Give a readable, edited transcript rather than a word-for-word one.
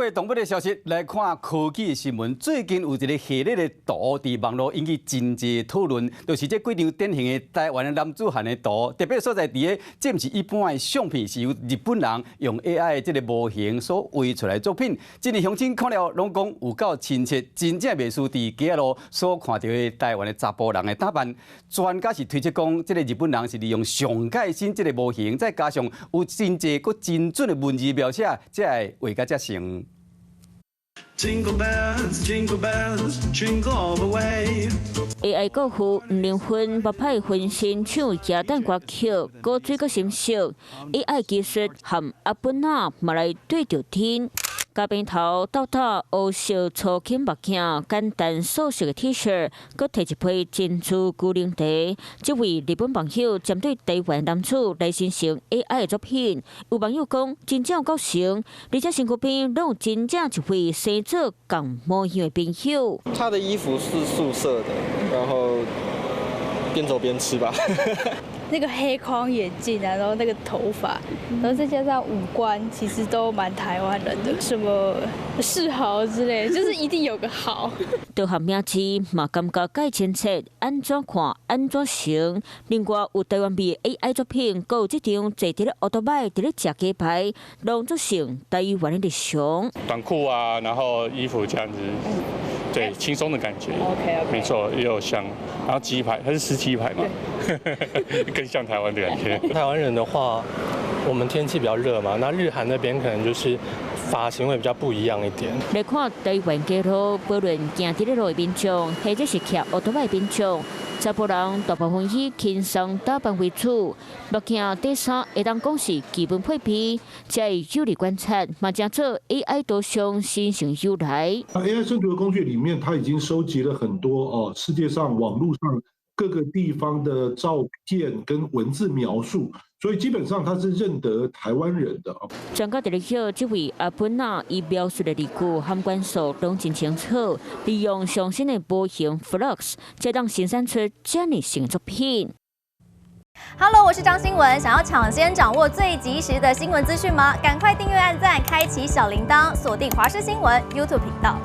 过动物的消息来看科技新闻，最近有一个系列的图伫网络引起真济讨论，就是这几张典型的台湾的男子汉的图，特别所在伫个，这毋是一般的相片，是由日本人用 AI 的这个模型所画出来的作品。真的乡亲看了拢讲有够亲切，真正袂输伫街路所看到的台湾的查甫人的打扮。专家是推测讲，这个日本人是利用上盖新这个模型，再加上有真济佮真准的文字描写，才会画甲遮成。Jingle bells, jingle bells, jingle all the way. AI 歌曲灵魂目派分身唱鸡蛋歌曲，歌水个心色。AI 技术和阿本那嘛来对着天。甲边头倒倒黑色粗轻目镜，简单素色的 T 恤，佮摕一杯珍珠古灵茶。这位日本网友针对台湾男子来生成 AI 的作品，有网友讲真正有够成，而且身躯边拢有真正一位生做共模样的朋友。他的衣服是素色的，然后边走边吃吧。那个黑框眼镜啊，然后那个头发，然后再加上五官，其实都蛮台湾人的，什么世豪之类，就是一定有个豪。多项名字嘛，感觉介亲切，安怎看安怎成。另外有台湾味 AI 作品，佮有这张坐伫咧奥多麦伫咧食鸡排，拢做成台湾的日常。短裤啊，然后衣服这样子。对，轻松的感觉。OK， 没错，也有香。然后鸡排，它是吃鸡排嘛，更像台湾的感觉。台湾人的话，我们天气比较热嘛，那日韩那边可能就是发型会比较不一样一点。来看台湾街头，不论行伫咧路的民众，或者是骑奥多麦民众，查甫人大部分以轻松打扮为主，目镜底衫会当讲是基本配备。再有力观察，嘛将做 AI 多项新型由来。AI 生图的工具里面，它已经收集了很多世界上网络上各个地方的照片跟文字描述，所以基本上它是认得台湾人的。专家伫咧晓这位阿本那伊描述的字句和元素拢真清楚，利用上新的模型 Flux， 才当生产出这样新作品。Hello， 我是张新文。想要抢先掌握最及时的新闻资讯吗？赶快订阅、按赞、开启小铃铛，锁定华视新闻 YouTube 频道。